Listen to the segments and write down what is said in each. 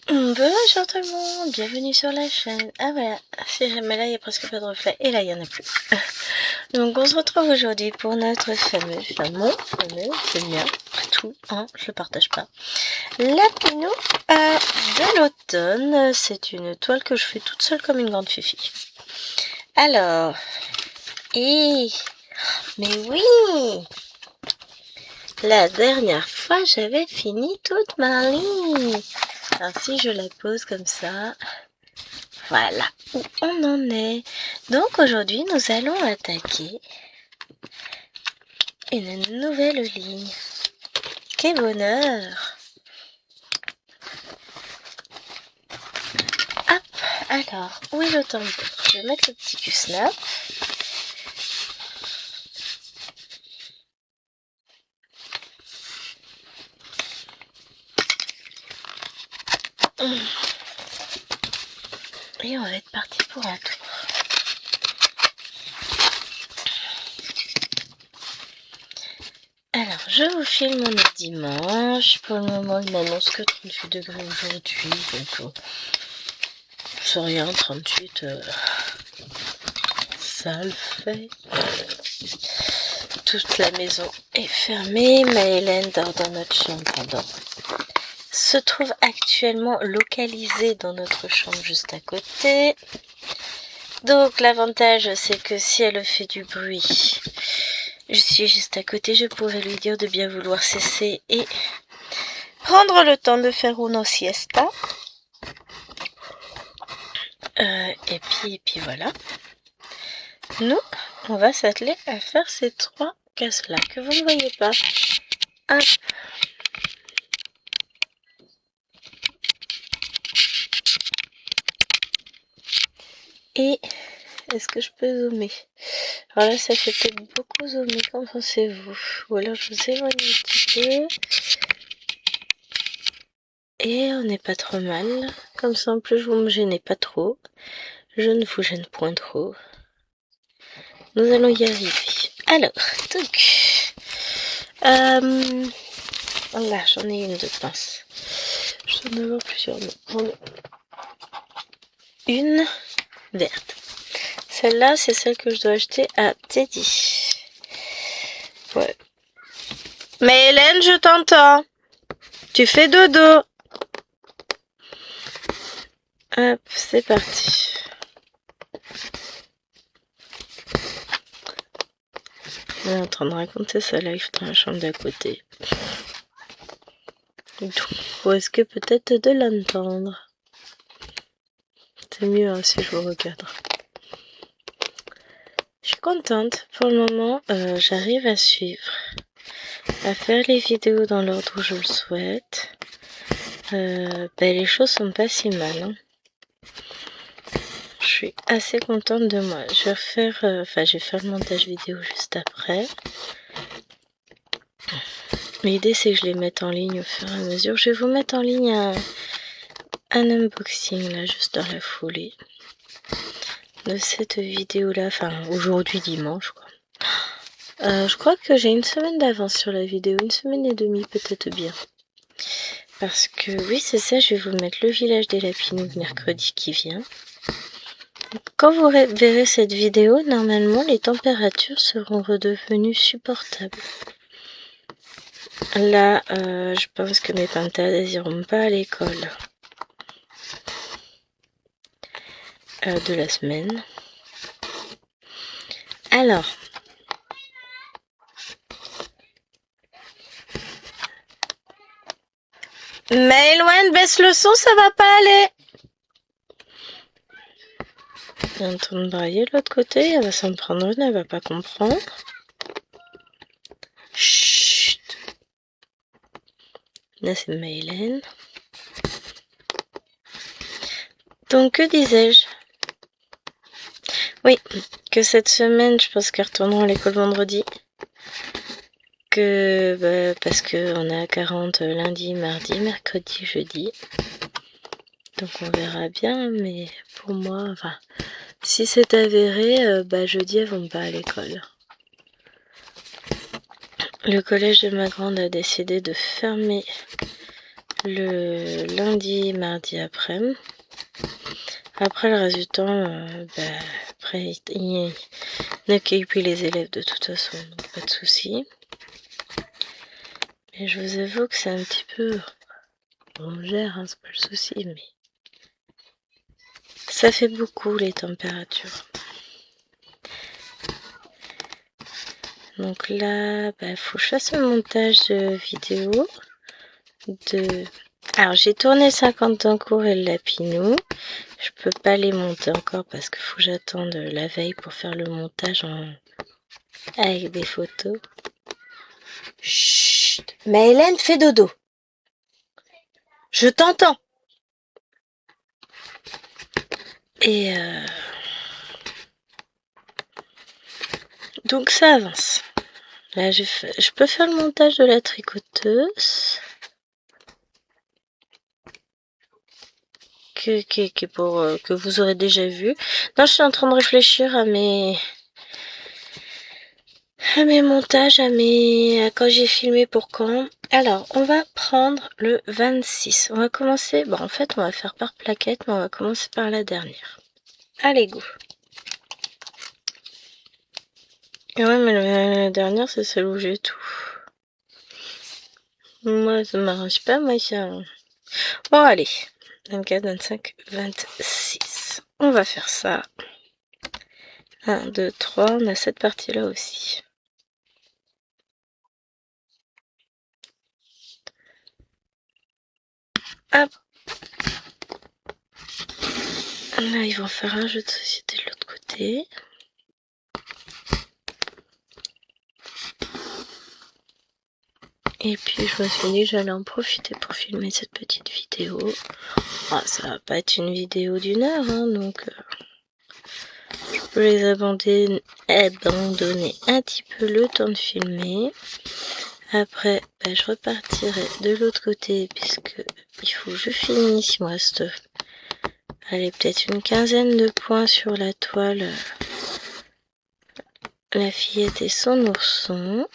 Bonjour tout le monde, bienvenue sur la chaîne. Ah voilà, si jamais là il n'y a presque pas de reflet, et là il n'y en a plus. Donc on se retrouve aujourd'hui pour notre fameux, c'est le mien, tout, hein, je le partage pas. La Pinot de l'automne, c'est une toile que je fais toute seule comme une grande fifi. Alors, mais oui, la dernière fois j'avais fini toute ma ligne. Alors si je la pose comme ça, voilà où on en est. Donc aujourd'hui nous allons attaquer une nouvelle ligne. Quel bonheur! Hop, alors où est le tambour? Je vais mettre le petit cusnap. Et on va être parti pour un tour. Alors, je vous filme, on est dimanche. Pour le moment, il m'annonce que 38 degrés aujourd'hui. Donc, c'est rien, 38, ça le fait. Toute la maison est fermée. Maëlène dort dans notre chambre. Se trouve actuellement localisée dans notre chambre juste à côté. Donc, l'avantage, c'est que si elle fait du bruit, je suis juste à côté, je pourrais lui dire de bien vouloir cesser et prendre le temps de faire une siesta. Et puis voilà. Nous, on va s'atteler à faire ces 3 cases-là que vous ne voyez pas. Hop. Et est-ce que je peux zoomer? Alors là, ça fait peut-être beaucoup zoomer, qu'en pensez-vous? Ou alors je vous éloigne un petit peu. Et on n'est pas trop mal. Comme ça, en plus, vous me gênez pas trop. Je ne vous gêne point trop. Nous allons y arriver. Alors, donc... là, j'en ai une de pince. Je dois en avoir plusieurs. Une verte. Celle-là, c'est celle que je dois acheter à Teddy. Ouais. Mais Hélène, je t'entends. Tu fais dodo. Hop, c'est parti. On est en train de raconter sa life dans la chambre d'à côté. Ou est-ce que peut-être de l'entendre? C'est mieux hein, si je vous recadre. Je suis contente. Pour le moment, j'arrive à suivre, à faire les vidéos dans l'ordre où je le souhaite. Les choses sont pas si mal. Hein. Je suis assez contente de moi. Je vais refaire, je vais faire le montage vidéo juste après. L'idée c'est que je les mette en ligne au fur et à mesure. Je vais vous mettre en ligne un unboxing là, juste dans la foulée de cette vidéo là. Enfin, aujourd'hui dimanche quoi. Je crois que j'ai une semaine d'avance sur la vidéo, une semaine et demie peut-être bien. Parce que oui c'est ça, je vais vous mettre le village des Lapinous mercredi qui vient. Quand vous verrez cette vidéo, normalement les températures seront redevenues supportables. Là, je pense que mes pantas n'iront pas à l'école de la semaine. Alors, Maëlène, baisse le son, ça va pas aller. Elle est en train de brailler de l'autre côté, elle va s'en prendre une, elle va pas comprendre. Chut. Là, c'est Maëlène. Donc, que disais-je? Oui, que cette semaine, je pense qu'elles retourneront à l'école vendredi. Parce que on a 40 lundi, mardi, mercredi, jeudi. Donc on verra bien, mais pour moi, enfin, si c'est avéré, jeudi elles vont pas à l'école. Le collège de ma grande a décidé de fermer le lundi et mardi après-midi. Après le reste du temps, après il n'accueille plus les élèves de toute façon, donc pas de souci. Mais je vous avoue que c'est un petit peu... On gère, hein, c'est pas le souci, mais... Ça fait beaucoup les températures. Donc là, faut que je fasse un montage de vidéo de... Alors j'ai tourné 50 en cours et le lapinou. Je peux pas les monter encore parce qu'il faut que j'attende la veille pour faire le montage avec des photos. Chut, mais Hélène, fais dodo. Je t'entends. Et donc ça avance. Là, je peux faire le montage de la tricoteuse. Que vous aurez déjà vu. Non, je suis en train de réfléchir à mes montages, à quand j'ai filmé pour quand. Alors, on va prendre le 26. On va commencer, en fait, on va faire par plaquette, mais on va commencer par la dernière. Allez, go. Et ouais, mais la dernière, c'est celle où j'ai tout. Moi, ça m'arrange pas, moi, ça... Bon, allez. 24, 25, 26. On va faire ça. 1, 2, 3. On a cette partie-là aussi. Hop. Là, ils vont faire un jeu de société de l'autre côté. Et puis, je me suis dit que j'allais en profiter pour filmer cette petite vidéo. Ah, ça va pas être une vidéo d'1 heure, hein, donc... je peux les abandonner un petit peu le temps de filmer. Après, je repartirai de l'autre côté, puisque il faut que je finisse, moi, allez, peut-être une quinzaine de points sur la toile. La fillette et son ourson.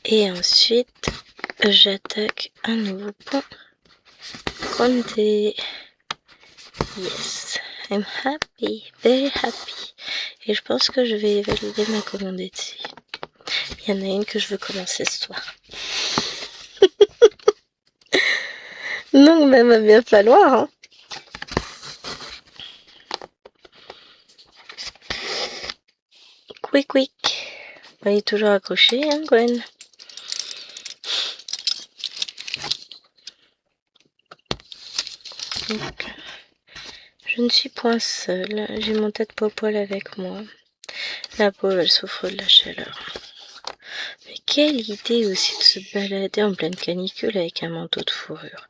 Et ensuite, j'attaque un nouveau point. Comptez. Yes, I'm happy, very happy. Et je pense que je vais valider ma commande ici. Il y en a une que je veux commencer ce soir. Donc, va bien falloir, hein. Quick, quick. Il est toujours accroché, hein, Gwen. Donc, je ne suis point seule. J'ai mon tas de poil avec moi. La pauvre, elle souffre de la chaleur. Mais quelle idée aussi de se balader en pleine canicule avec un manteau de fourrure.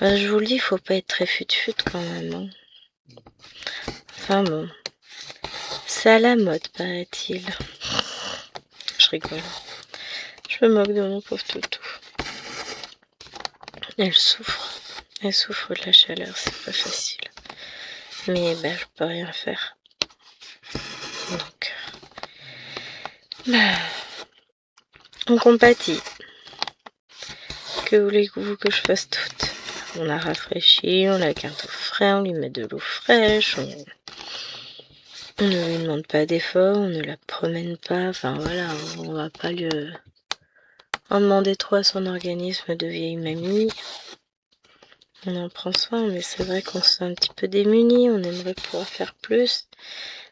Je vous le dis, faut pas être très fut-fut quand même. Hein. Enfin bon. C'est à la mode, paraît-il. Je rigole. Je me moque de mon pauvre toutou. Elle souffre. Elle souffre de la chaleur, c'est pas facile. Mais je peux rien faire. Donc... on compatit. Que voulez-vous que je fasse toute? On la rafraîchit, on la garde au frais, on lui met de l'eau fraîche, on ne lui demande pas d'effort, on ne la promène pas, enfin voilà, on va pas lui en demander trop à son organisme de vieille mamie. On en prend soin, mais c'est vrai qu'on se sent un petit peu démuni, on aimerait pouvoir faire plus,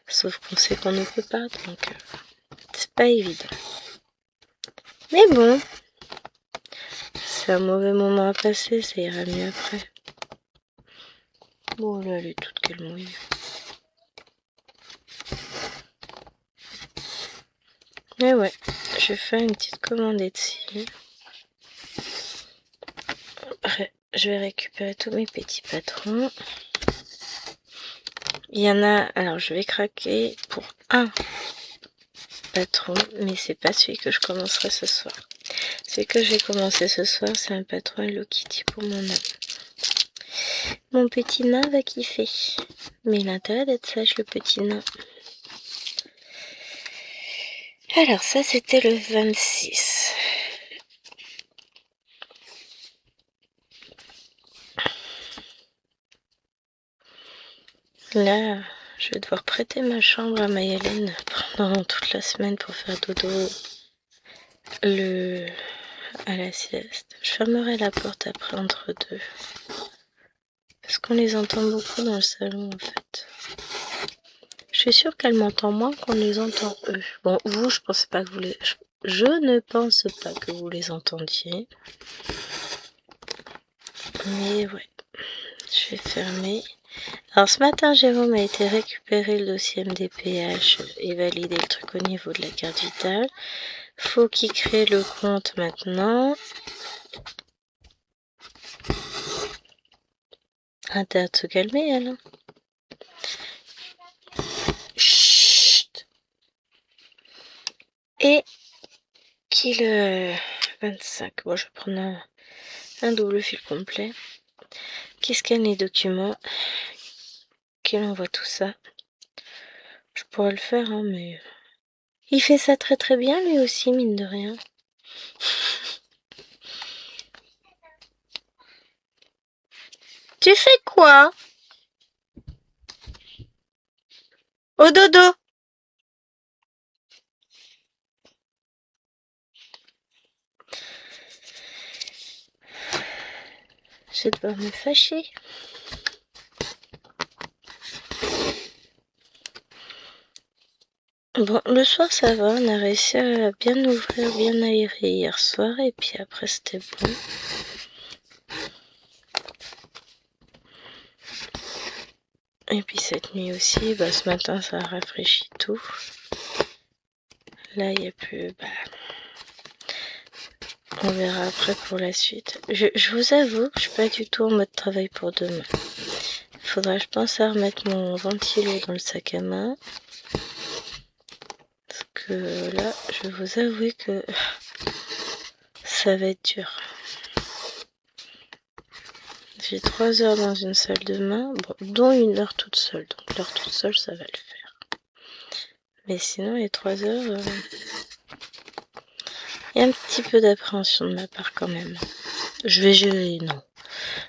sauf qu'on sait qu'on ne peut pas, donc c'est pas évident. Mais bon, c'est un mauvais moment à passer, ça ira mieux après. Bon là, elle est toute qu'elle mouille. Mais ouais, je fais une petite commande ici. Après, je vais récupérer tous mes petits patrons. Il y en a, alors je vais craquer pour un patron, mais c'est pas celui que je commencerai ce soir. Celui que je vais commencer ce soir, c'est un patron Hello Kitty pour mon nain. Mon petit nain va kiffer. Mais il a intérêt d'être sage, le petit nain. Alors ça, c'était le 26. Là, je vais devoir prêter ma chambre à Maëlène pendant toute la semaine pour faire dodo à la sieste. Je fermerai la porte après entre deux. Parce qu'on les entend beaucoup dans le salon en fait. Je suis sûre qu'elle m'entend moins qu'on les entend eux. Bon, vous, je pensais pas que vous les... Je ne pense pas que vous les entendiez. Mais ouais, je vais fermer. Alors ce matin, Jérôme a été récupérer le dossier MDPH et valider le truc au niveau de la carte vitale. Faut qu'il crée le compte maintenant. Intérêt de se calmer, elle. Chut. Et qu'il 25. Bon, je vais prendre un double fil complet. Qui scanne les documents. Qu'il envoie tout ça. Je pourrais le faire, hein, mais... Il fait ça très très bien, lui aussi, mine de rien. Tu fais quoi? Au dodo! Je vais devoir me fâcher. Bon, le soir ça va, on a réussi à bien ouvrir, bien aérer hier soir, et puis après c'était bon. Et puis cette nuit aussi, bah ce matin ça a rafraîchi tout. Là il n'y a plus, on verra après pour la suite. Je vous avoue, je suis pas du tout en mode travail pour demain. Faudra, je pense, à remettre mon ventilo dans le sac à main. Parce que là, je vais vous avouer que ça va être dur. J'ai 3 heures dans une salle de bain, bon, dont 1 heure toute seule. Donc l'heure toute seule, ça va le faire. Mais sinon, les 3 heures, il y a un petit peu d'appréhension de ma part quand même. Je vais gérer, non.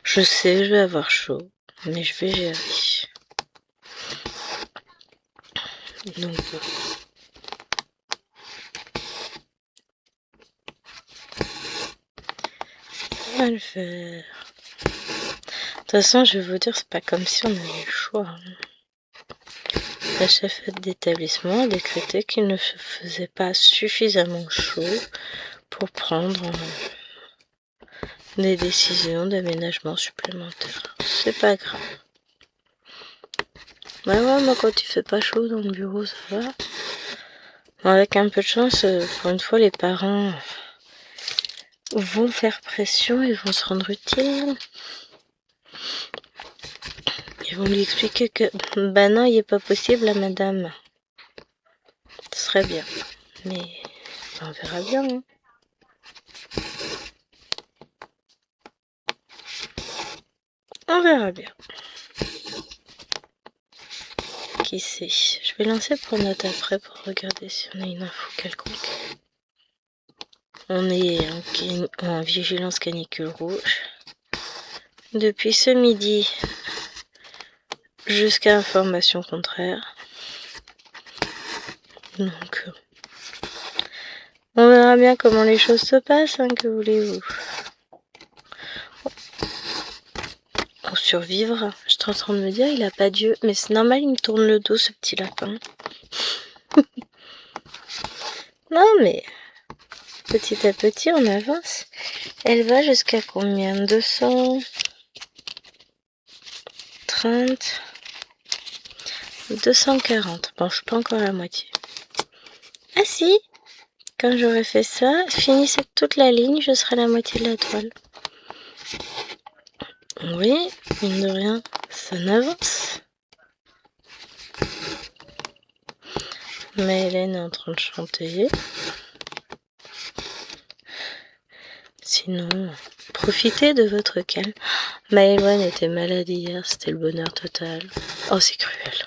Je sais, je vais avoir chaud, mais je vais gérer. Donc, on va le faire. De toute façon, je vais vous dire, c'est pas comme si on avait le choix. La chef d'établissement a décrété qu'il ne se faisait pas suffisamment chaud pour prendre des décisions d'aménagement supplémentaires. C'est pas grave. Bah ouais, moi quand il fait pas chaud dans le bureau, ça va. Avec un peu de chance, pour une fois, les parents vont faire pression et vont se rendre utiles. Ils vont lui expliquer que, bah non, il est pas possible à madame. Ce serait bien. Mais on verra bien. Hein. On verra bien. Qui sait? Je vais lancer pour note après pour regarder si on a une info quelconque. On est en vigilance canicule rouge. Depuis ce midi jusqu'à information contraire. Donc, on verra bien comment les choses se passent, hein, que voulez-vous. On survivra. Je suis en train de me dire, il a pas Dieu. Mais c'est normal, il me tourne le dos, ce petit lapin. Non, mais petit à petit, on avance. Elle va jusqu'à combien? 230, 240. Bon, je suis pas encore à la moitié. Ah si, quand j'aurai fait ça, finissez toute la ligne, je serai à la moitié de la toile. Oui, mine de rien, ça n'avance. Maëlène est en train de chanter. Sinon, profitez de votre calme. Maëlène était malade hier, c'était le bonheur total. Oh, c'est cruel.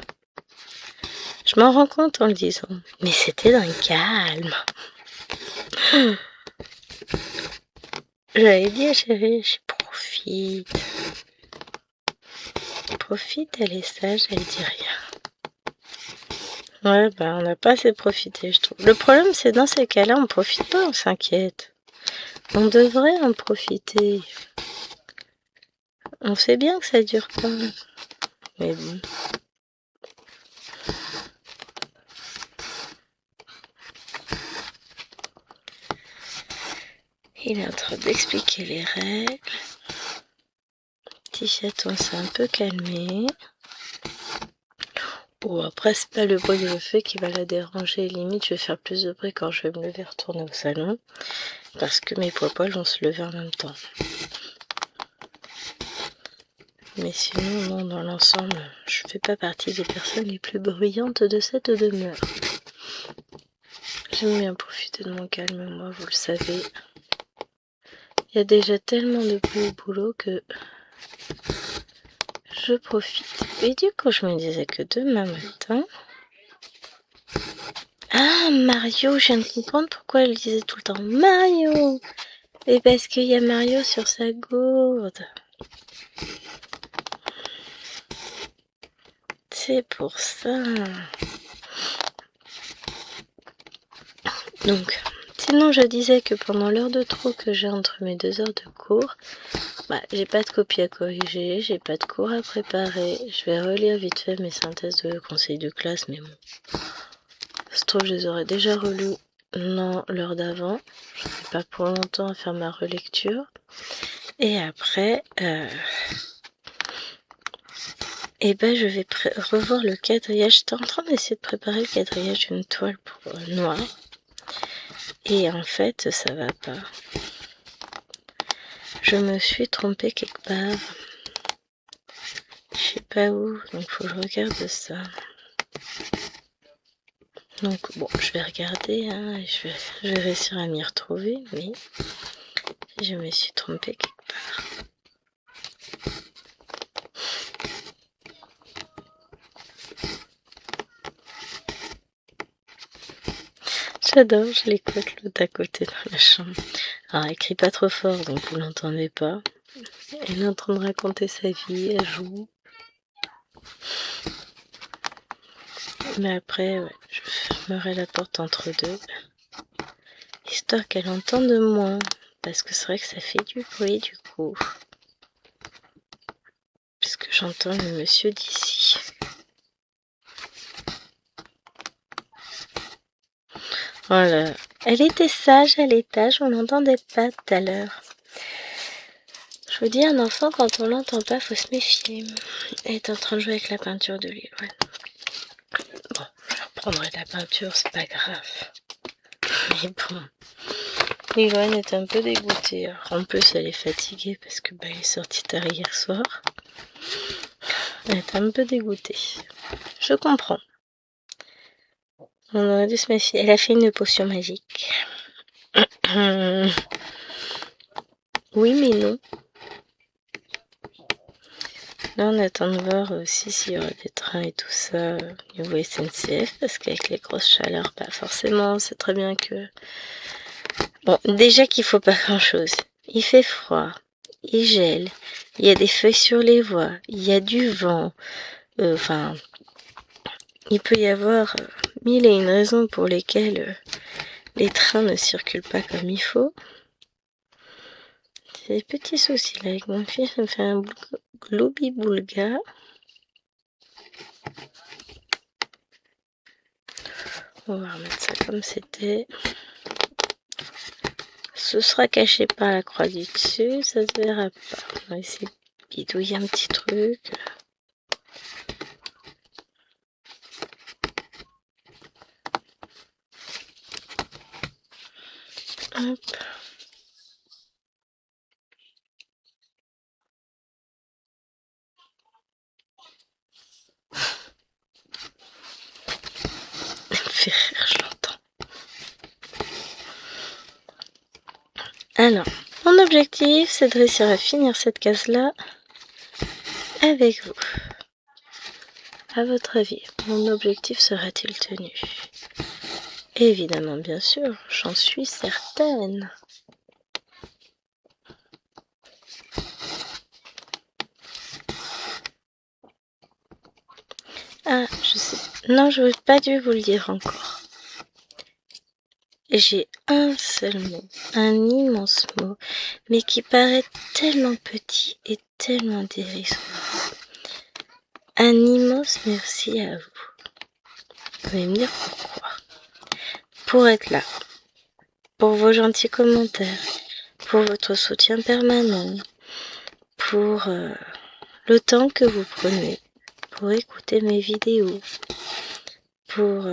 Je m'en rends compte en le disant. Mais c'était d'un calme. J'avais dit à chérie, je profite. Profite, elle est sage, elle dit rien. Ouais, bah on n'a pas assez profité, je trouve. Le problème, c'est dans ces cas-là, on profite pas, on s'inquiète. On devrait en profiter. On sait bien que ça dure pas. Mais bon. Il est en train d'expliquer les règles. Petit chaton s'est un peu calmé. Bon, après, c'est pas le bruit que je fais qui va la déranger. Limite, je vais faire plus de bruit quand je vais me lever retourner au salon. Parce que mes poils vont se lever en même temps. Mais sinon, non, dans l'ensemble, je fais pas partie des personnes les plus bruyantes de cette demeure. J'aime bien profiter de mon calme, moi, vous le savez. Il y a déjà tellement de bruit au boulot que je profite. Et du coup, je me disais que demain matin... Ah, Mario, je viens de comprendre pourquoi elle disait tout le temps Mario. Et parce qu'il y a Mario sur sa gourde. C'est pour ça. Donc, sinon je disais que pendant l'heure de trou que j'ai entre mes 2 heures de cours, bah, j'ai pas de copie à corriger, j'ai pas de cours à préparer. Je vais relire vite fait mes synthèses de conseil de classe, mais bon. Ça se trouve, je les aurais déjà relus non l'heure d'avant. Je n'ai pas pour longtemps à faire ma relecture. Et après, et ben je vais revoir le quadrillage. J'étais en train d'essayer de préparer le quadrillage d'une toile pour noire. Et en fait, ça va pas. Je me suis trompée quelque part. Je sais pas où, donc faut que je regarde ça. Donc bon, je vais regarder, hein, je vais réussir à m'y retrouver, mais je me suis trompée quelque part. J'adore, je l'écoute l'autre à côté dans la chambre. Alors elle crie pas trop fort, donc vous l'entendez pas. Elle est en train de raconter sa vie, elle joue. Mais après, ouais, je fermerai la porte entre deux. Histoire qu'elle entende moins. Parce que c'est vrai que ça fait du bruit du coup. Puisque j'entends le monsieur d'ici. Voilà. Elle était sage à l'étage, on l'entendait pas tout à l'heure. Je vous dis, un enfant, quand on l'entend pas, faut se méfier. Elle est en train de jouer avec la peinture de Lilouane. Bon, je reprendrai la peinture, c'est pas grave. Mais bon, Lilouane est un peu dégoûtée. Alors, en plus, elle est fatiguée parce que elle est sortie tard hier soir. Elle est un peu dégoûtée. Je comprends. On aurait dû se méfier. Elle a fait une potion magique. Oui, mais non. Là, on attend de voir aussi s'il y aura des trains et tout ça niveau SNCF, parce qu'avec les grosses chaleurs, bah forcément, c'est très bien que... Bon, déjà qu'il faut pas grand-chose. Il fait froid, il gèle, il y a des feuilles sur les voies, il y a du vent. Enfin, il peut y avoir 1001 raisons pour lesquelles les trains ne circulent pas comme il faut. C'est des petits soucis là avec mon fils, ça me fait un globi-boulga. On va remettre ça comme c'était. Ce sera caché par la croix du dessus, ça se verra pas. On va essayer de bidouiller un petit truc. Hop. Elle me fait rire, je l'entends. Alors, mon objectif, c'est de réussir à finir cette case-là avec vous. À votre avis, mon objectif sera-t-il tenu? Évidemment, bien sûr, j'en suis certaine. Non, je n'aurais pas dû vous le dire encore. J'ai un seul mot, un immense mot, mais qui paraît tellement petit et tellement dérisoire. Un immense merci à vous. Vous allez me dire pourquoi. Pour être là, pour vos gentils commentaires, pour votre soutien permanent, pour le temps que vous prenez pour écouter mes vidéos, pour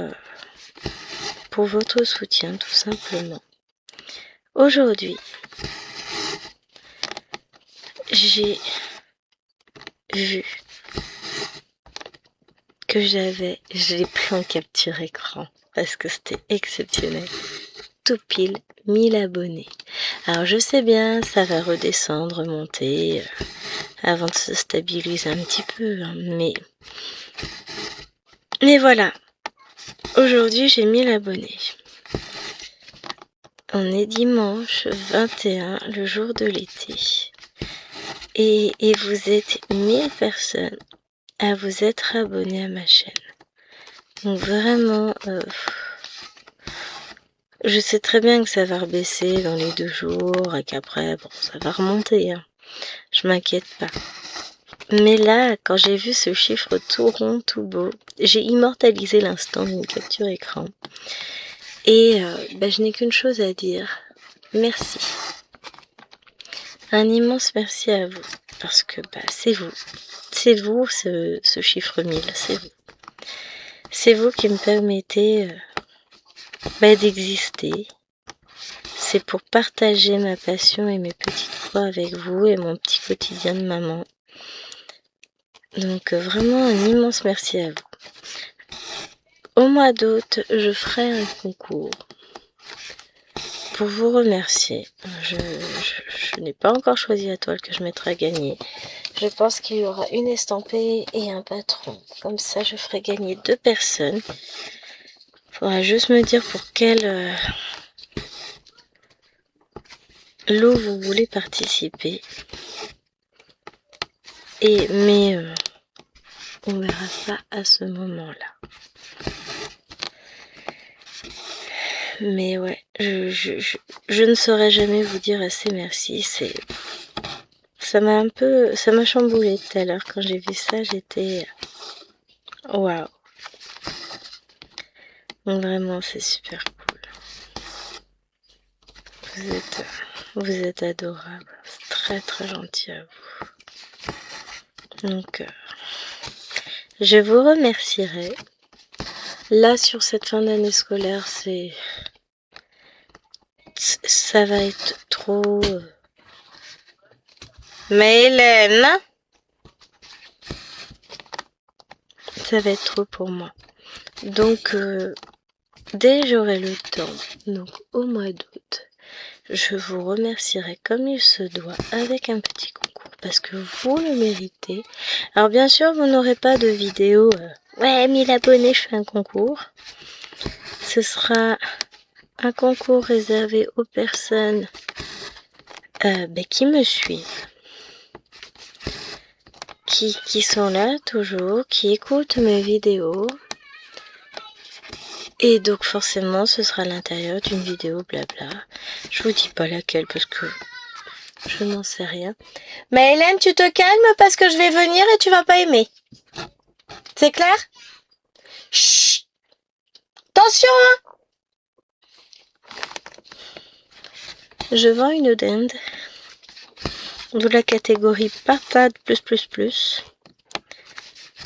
votre soutien tout simplement. Aujourd'hui, j'ai vu que je l'ai pris en capture écran parce que c'était exceptionnel. Tout pile 1000 abonnés. Alors je sais bien, ça va redescendre, remonter avant de se stabiliser un petit peu, hein, mais voilà. Aujourd'hui j'ai 1000 abonnés. On est dimanche 21, le jour de l'été. Et vous êtes 1000 personnes à vous être abonnés à ma chaîne. Donc vraiment, je sais très bien que ça va rebaisser dans les 2 jours et qu'après, bon, ça va remonter. Hein. Je m'inquiète pas. Mais là, quand j'ai vu ce chiffre tout rond, tout beau, j'ai immortalisé l'instant d'une capture écran. Et je n'ai qu'une chose à dire. Merci. Un immense merci à vous. Parce que c'est vous. C'est vous ce chiffre 1000. C'est vous. C'est vous qui me permettez d'exister. C'est pour partager ma passion et mes petites fois avec vous et mon petit quotidien de maman. Donc vraiment un immense merci à vous. Au mois d'août, je ferai un concours pour vous remercier. Je n'ai pas encore choisi la toile que je mettrai à gagner. Je pense qu'il y aura une estampée et un patron. Comme ça, je ferai gagner 2 personnes. Il faudra juste me dire pour quel lot vous voulez participer. Mais on verra ça à ce moment-là. Mais ouais, je ne saurais jamais vous dire assez merci. Ça m'a chamboulé tout à l'heure quand j'ai vu ça. J'étais waouh. Donc vraiment, c'est super cool. Vous êtes adorables. C'est très très gentil à vous. Donc, je vous remercierai. Là, sur cette fin d'année scolaire, ça va être trop... Mais Hélène, ça va être trop pour moi. Donc, dès que j'aurai le temps, donc au mois d'août, je vous remercierai comme il se doit avec un petit concours parce que vous le méritez. Alors bien sûr, vous n'aurez pas de vidéo ouais, 1000 abonnés, je fais un concours. Ce sera un concours réservé aux personnes qui me suivent, qui sont là toujours, qui écoutent mes vidéos. Et donc forcément, ce sera à l'intérieur d'une vidéo blabla. Je vous dis pas laquelle parce que je n'en sais rien. Mais Hélène, tu te calmes parce que je vais venir et tu vas pas aimer. C'est clair? Chut! Attention, hein! Je vends une dinde de la catégorie partade plus.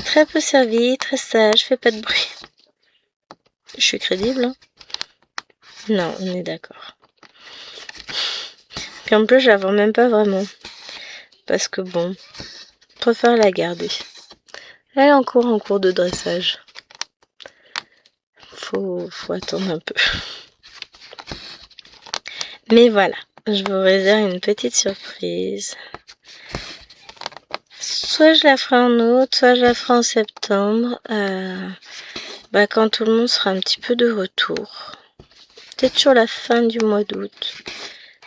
Très peu servie, très sage, fait pas de bruit. Je suis crédible, hein? Non, on est d'accord. Puis en plus, je la vends même pas vraiment. Parce que bon, je préfère la garder. Elle est encore en cours de dressage. Faut attendre un peu. Mais voilà, je vous réserve une petite surprise. Soit je la ferai en août, soit je la ferai en septembre. Quand tout le monde sera un petit peu de retour. Peut-être sur la fin du mois d'août.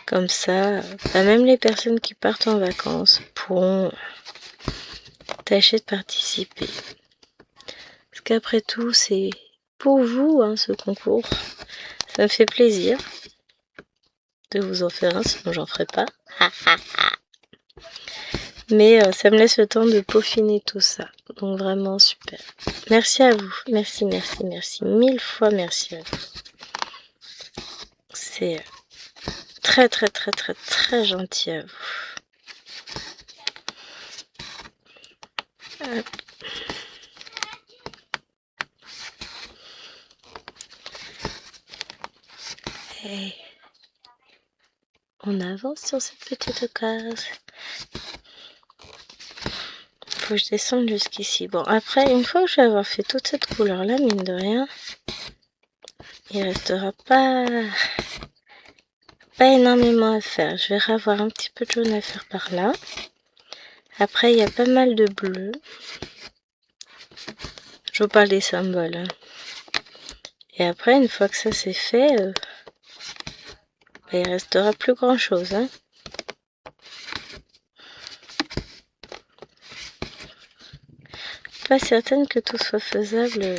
Comme ça, même les personnes qui partent en vacances pourront tâcher de participer. Parce qu'après tout, c'est pour vous, hein, ce concours. Ça me fait plaisir de vous en faire un, sinon j'en ferai pas. Mais ça me laisse le temps de peaufiner tout ça. Donc vraiment super. Merci à vous. Merci, merci, merci. 1000 fois merci à vous. C'est très, très, très, très, très gentil à vous. Hop. Et on avance sur cette petite case. Faut que je descende jusqu'ici. Bon, après, une fois que je vais avoir fait toute cette couleur-là, mine de rien, il restera pas énormément à faire. Je vais avoir un petit peu de jaune à faire par là. Après, il y a pas mal de bleu. Je vous parle des symboles. Hein. Et après, une fois que ça c'est fait, il restera plus grand chose. Hein. Pas certaine que tout soit faisable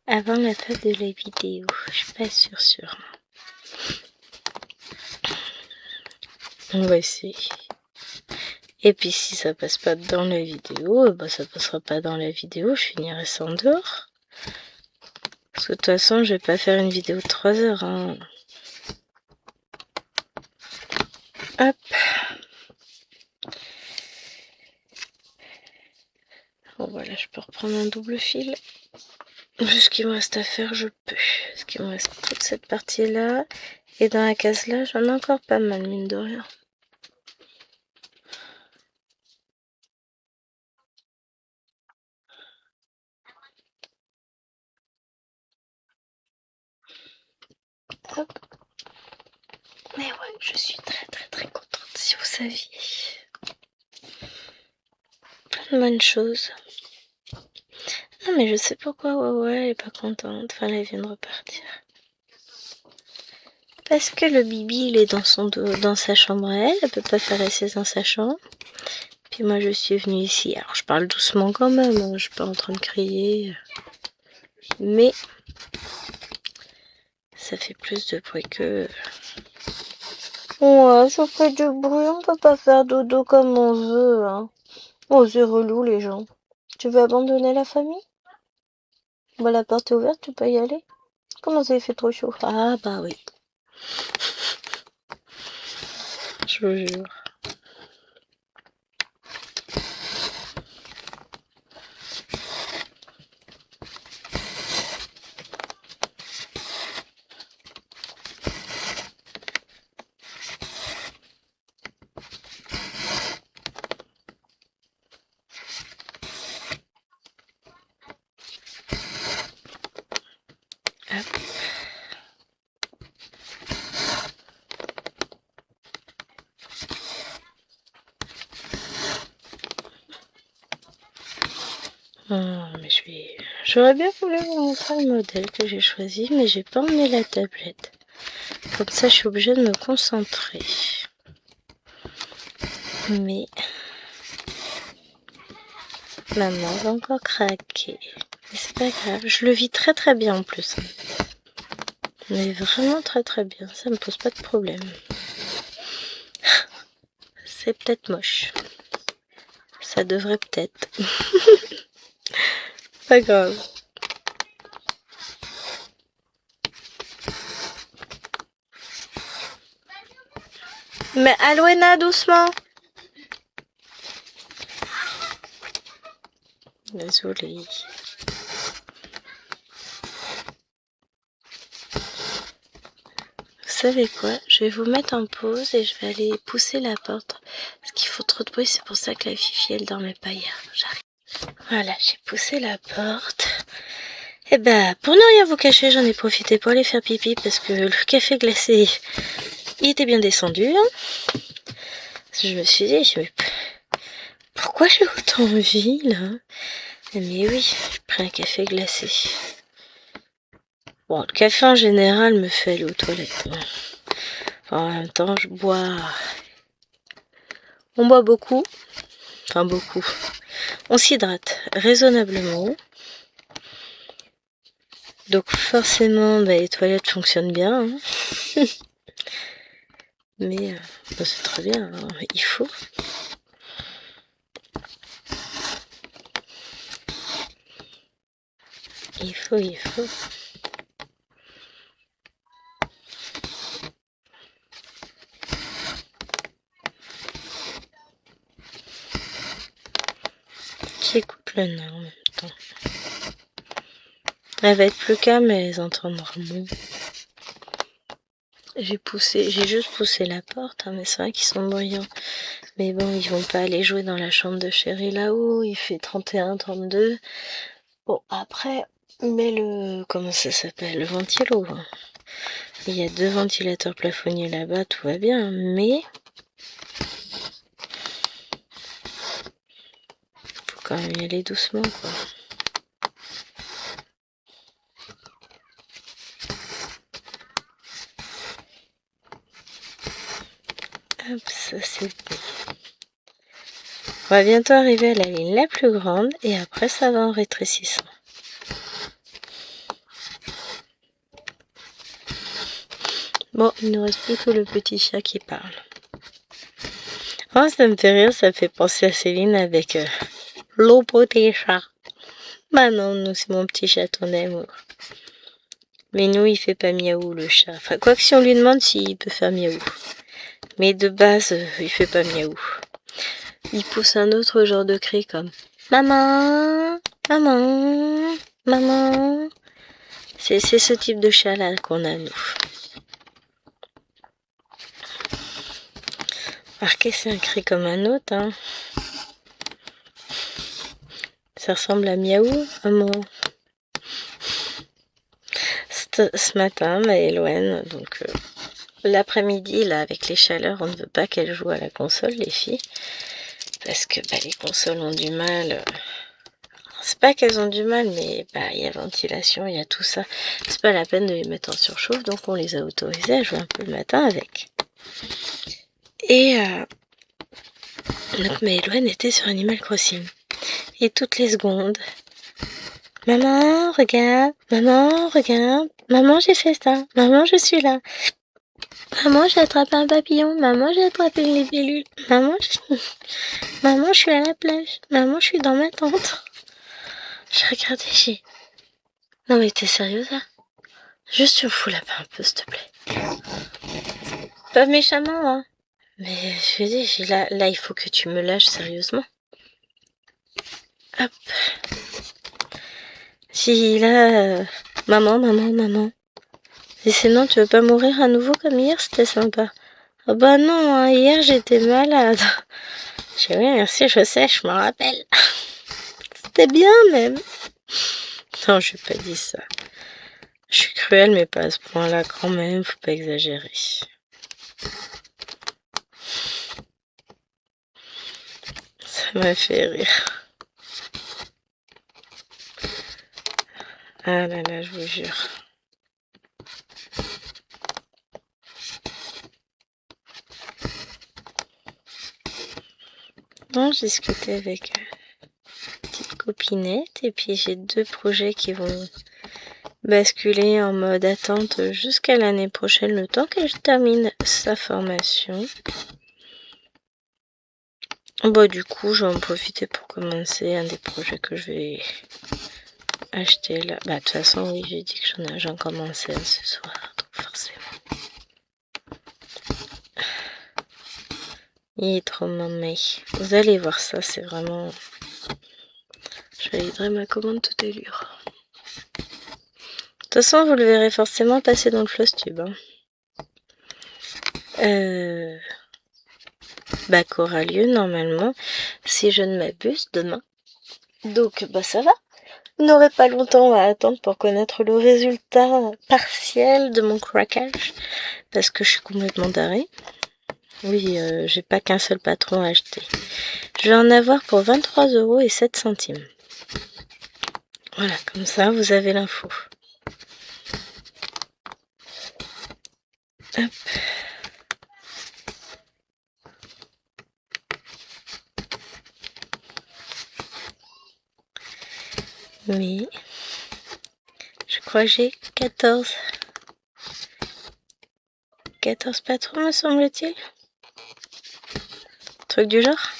avant la fin de la vidéo. Je suis pas sûre. On va essayer. Et puis si ça passe pas dans la vidéo, bah ça passera pas dans la vidéo, je finirai ça en dehors. Parce que de toute façon, je vais pas faire une vidéo de 3 heures. Hein. Hop. Bon voilà, je peux reprendre un double fil. Ce qu'il me reste à faire, je peux. Ce qu'il me reste toute cette partie-là. Et dans la case là, j'en ai encore pas mal, mine de rien. Hop. Mais ouais, je suis très très très contente, si vous saviez. Plein de bonnes choses. Non mais je sais pourquoi ouais, elle est pas contente. Enfin, là, elle vient de repartir. Parce que le Bibi, il est dans sa chambre à elle peut pas faire essai dans sa chambre. Puis moi, je suis venue ici. Alors, je parle doucement quand même, hein, je suis pas en train de crier. Mais ça fait plus de bruit que... Ouais, ça fait du bruit, on peut pas faire dodo comme on veut, hein. Oh, c'est relou, les gens. Tu veux abandonner la famille? Bah, la porte est ouverte, tu peux y aller. Comment ça, il fait trop chaud? Ah, bah oui. Je vous jure. Hop. Mais j'aurais bien voulu vous montrer le modèle que j'ai choisi, mais j'ai pas emmené la tablette. Comme ça, je suis obligée de me concentrer. Mais maman va encore craquer. Mais c'est pas grave, je le vis très très bien en plus. Mais vraiment très très bien, ça me pose pas de problème. C'est peut-être moche. Ça devrait peut-être. Pas grave. Mais Alwena, doucement. Désolée. Vous savez quoi? Je vais vous mettre en pause et je vais aller pousser la porte. Parce qu'il faut trop de bruit, c'est pour ça que la Fifi, elle dormait pas hier. J'arrive. Voilà, j'ai poussé la porte. Et bah, pour ne rien vous cacher, j'en ai profité pour aller faire pipi parce que le café glacé, il était bien descendu. Hein. Je me suis dit, pourquoi j'ai autant envie là? Mais oui, je prends un café glacé. Bon, le café en général me fait aller aux toilettes. Enfin, en même temps, on boit beaucoup. Enfin, beaucoup. On s'hydrate raisonnablement. Donc forcément, les toilettes fonctionnent bien. Hein. Mais c'est très bien, hein. Il faut. Il faut. J'écoute le nain en même temps. Elle va être plus calme et elles entendront moins. J'ai juste poussé la porte, hein, mais c'est vrai qu'ils sont bruyants. Mais bon, ils vont pas aller jouer dans la chambre de chérie là-haut, il fait 31, 32. Bon, après, mais comment ça s'appelle? Le ventilo. Hein. Il y a 2 ventilateurs plafonniers là-bas, tout va bien, mais faut quand même y aller doucement, quoi. Hop, ça c'est bon. On va bientôt arriver à la ligne la plus grande et après ça va en rétrécissant. Bon, il ne reste plus que le petit chat qui parle. Oh, ça me fait rire, ça me fait penser à Céline avec l'eau pour tes chats. Bah non, nous c'est mon petit chaton d'amour. Mais nous il fait pas miaou le chat. Enfin, quoi que si on lui demande s'il peut faire miaou. Mais de base, il fait pas miaou. Il pousse un autre genre de cri comme maman, maman, maman. C'est ce type de chat là qu'on a nous. Remarquez, c'est un cri comme un autre. Hein. Ça ressemble à miaou, maman. Ce matin, Maëloine, donc l'après-midi, là, avec les chaleurs, on ne veut pas qu'elles jouent à la console, les filles. Parce que les consoles ont du mal. C'est pas qu'elles ont du mal, mais il y a ventilation, il y a tout ça. C'est pas la peine de les mettre en surchauffe, donc on les a autorisées à jouer un peu le matin avec. Et donc Maëloine était sur Animal Crossing. Et toutes les secondes, maman, regarde, maman, j'ai fait ça, maman, je suis là. Maman, j'ai attrapé un papillon, maman, j'ai attrapé une libellule, maman, je suis à la plage, maman, je suis dans ma tente. J'ai regardé, non mais t'es sérieuse là? Juste tu me fous la paix un peu, s'il te plaît. Pas méchamment, hein. Mais je lui dis, là, il faut que tu me lâches sérieusement. Hop. Si là, maman. Et sinon, tu veux pas mourir à nouveau comme hier? C'était sympa. Oh bah non, hein, hier j'étais malade. J'ai oui, merci, je sais, je me rappelle. C'était bien même. Non, je n'ai pas dit ça. Je suis cruelle, mais pas à ce point-là quand même, faut pas exagérer. Ça m'a fait rire. Ah là là, je vous jure. Non, j'ai discuté avec une petite copinette et puis j'ai 2 projets qui vont basculer en mode attente jusqu'à l'année prochaine, le temps que je termine sa formation. Bon, du coup, je vais en profiter pour commencer un des projets que je vais acheter là. Bah, de toute façon, oui, j'ai dit que j'en commençais un ce soir, donc forcément. Il est trop mammé. Vous allez voir ça, c'est vraiment... Je validerai ma commande toute allure. De toute façon, vous le verrez forcément passer dans le Flosstube. Hein. Qu'aura lieu normalement, si je ne m'abuse, demain. Donc, ça va. Vous n'aurez pas longtemps à attendre pour connaître le résultat partiel de mon craquage, parce que je suis complètement tarée. Oui, j'ai pas qu'un seul patron à acheter. Je vais en avoir pour 23,07 €. Voilà, comme ça, vous avez l'info. Hop. Mais je crois crois que j'ai 14 patrons, me semble-t-il. Truc du genre.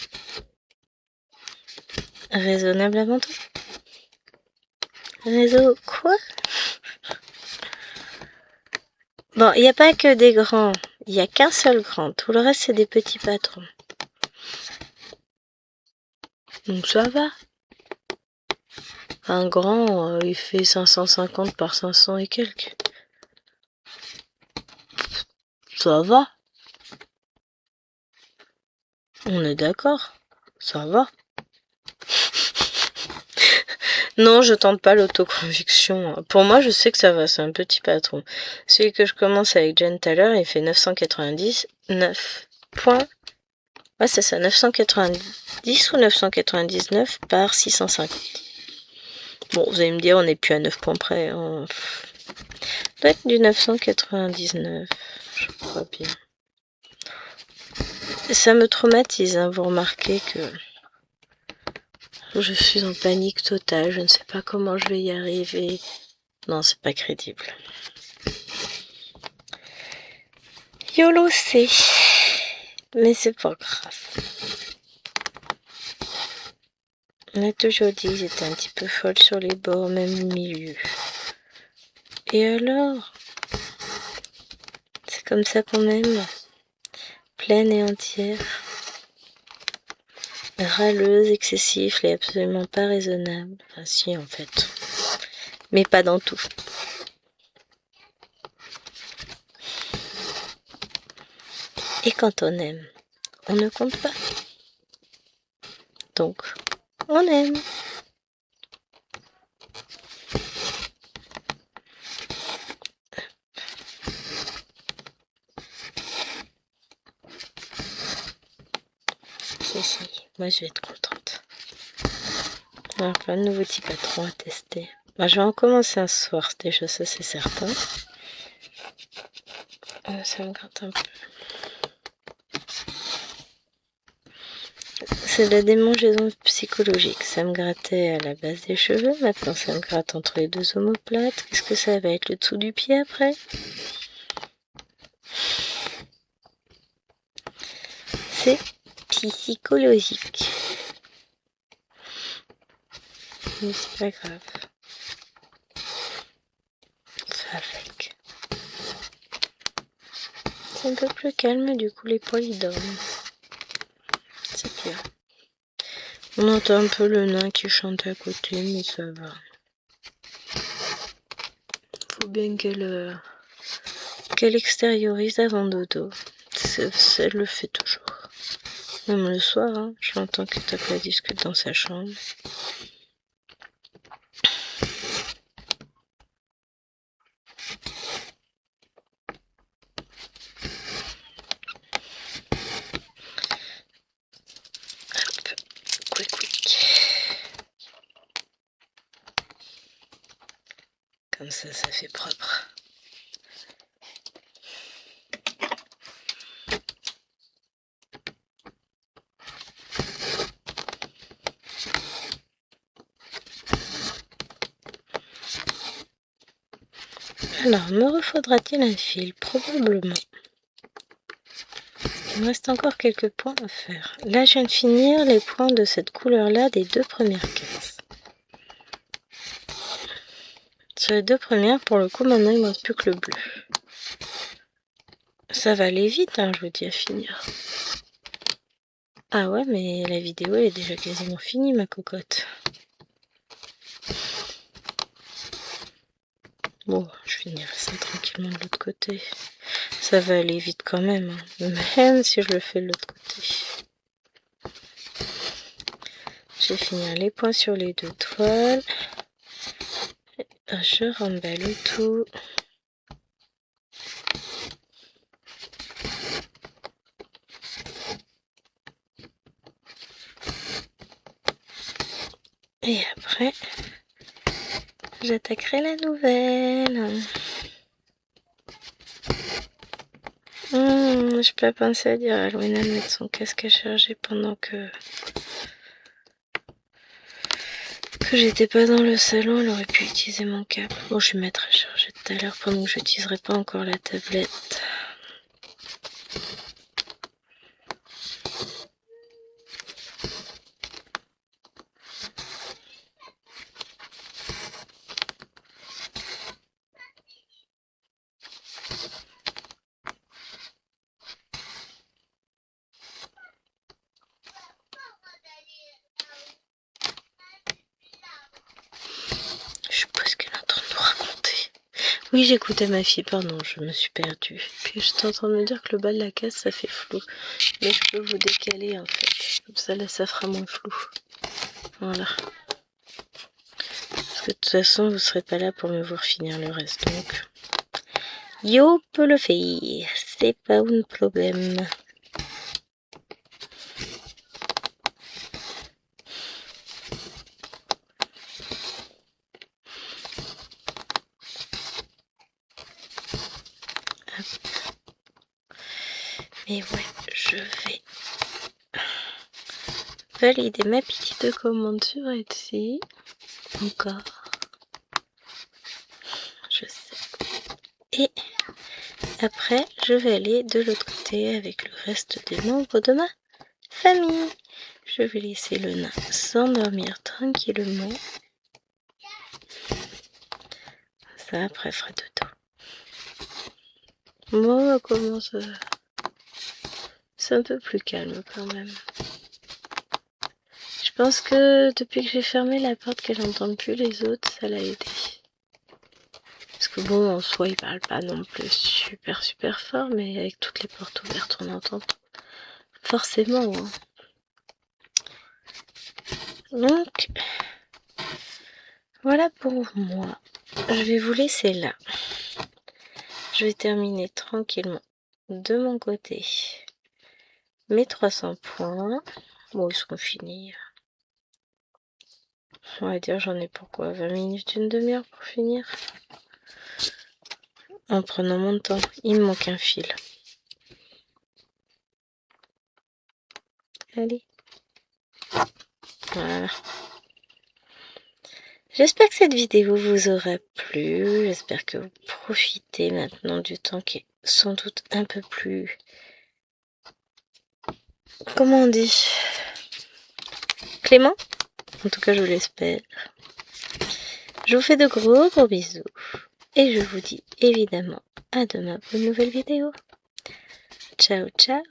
Raisonnable avant tout. Réseau quoi? Bon, il n'y a pas que des grands. Il n'y a qu'un seul grand. Tout le reste, c'est des petits patrons. Donc ça va. Un grand, il fait 550 par 500 et quelques. Ça va. On est d'accord. Ça va. Non, je tente pas l'autoconviction. Pour moi, je sais que ça va, c'est un petit patron. Celui que je commence avec Jen tout à l'heure, il fait 999 points. Ouais, c'est ça, 990 ou 999 par 650. Bon, vous allez me dire, on n'est plus à 9 points près. On doit être du 999, je crois bien. Ça me traumatise, hein, vous remarquez que je suis en panique totale, je ne sais pas comment je vais y arriver. Non, c'est pas crédible. YOLO c'est. Mais c'est pas grave. On a toujours dit, j'étais un petit peu folle sur les bords, même au milieu. Et alors? C'est comme ça qu'on aime. Pleine et entière. Râleuse, excessive et absolument pas raisonnable. Enfin si, en fait. Mais pas dans tout. Et quand on aime, on ne compte pas. Donc, on aime. Si, moi je vais être contente. Alors, plein de nouveaux petits patrons à tester. Bah, je vais en commencer un ce soir, déjà ça c'est certain. Ça me gratte un peu. C'est de la démangeaison psychologique. Ça me grattait à la base des cheveux, maintenant ça me gratte entre les deux omoplates. Qu'est-ce que ça va être, le dessous du pied après? C'est psychologique. Mais c'est pas grave. Ça avec. C'est un peu plus calme, du coup les poils ils dorment. C'est bien. On entend un peu le nain qui chante à côté, mais ça va. Faut bien qu'elle extériorise avant dodo. Elle le fait toujours. Même le soir, hein, je l'entends que tape la discute dans sa chambre. Hop, quick. Comme ça fait propre. Alors, me refaudra-t-il un fil? Probablement. Il me reste encore quelques points à faire. Là, je viens de finir les points de cette couleur-là des deux premières cases. Sur les deux premières, pour le coup, maintenant, il ne me reste plus que le bleu. Ça va aller vite, hein, je vous dis, à finir. Ah ouais, mais la vidéo, elle est déjà quasiment finie, ma cocotte. Bon, je finirai ça tranquillement de l'autre côté. Ça va aller vite quand même, hein, même si je le fais de l'autre côté. Je vais finir les points sur les deux toiles. Je remballe tout. Et après, j'attaquerai la nouvelle. Je peux penser à dire à Louina de mettre son casque à charger pendant que que j'étais pas dans le salon, elle aurait pu utiliser mon câble. Bon, je vais mettre à charger tout à l'heure pendant que je n'utiliserai pas encore la tablette. Je suppose qu'elle est en train de nous raconter. Oui, j'écoutais ma fille, pardon, je me suis perdue. Puis j'étais en train de me dire que le bas de la case, ça fait flou. Mais je peux vous décaler en fait. Comme ça, là, ça fera moins flou. Voilà. Parce que de toute façon, vous serez pas là pour me voir finir le reste. Donc, yo peut le faire. C'est pas un problème. Mais ouais, je vais valider ma petite commande sur Etsy. Encore. Je sais. Et après, je vais aller de l'autre côté avec le reste des membres de ma famille. Je vais laisser le nain s'endormir tranquillement. Ça, après, fera dodo. Bon, comment ça... C'est un peu plus calme quand même. Je pense que depuis que j'ai fermé la porte, qu'elle n'entende plus les autres, ça l'a aidé. Parce que bon, en soi, il parle pas non plus super fort, mais avec toutes les portes ouvertes, on entend forcément. Hein. Donc, voilà pour moi. Je vais vous laisser là. Je vais terminer tranquillement de mon côté mes 300 points. Bon, ils seront finis. On va dire j'en ai pour quoi 20 minutes, une demi-heure pour finir. En prenant mon temps. Il me manque un fil. Allez. Voilà. J'espère que cette vidéo vous aura plu. J'espère que vous profitez maintenant du temps qui est sans doute un peu plus... Comment on dit? Clément? En tout cas, je l'espère. Je vous fais de gros bisous. Et je vous dis évidemment à demain pour une nouvelle vidéo. Ciao, ciao!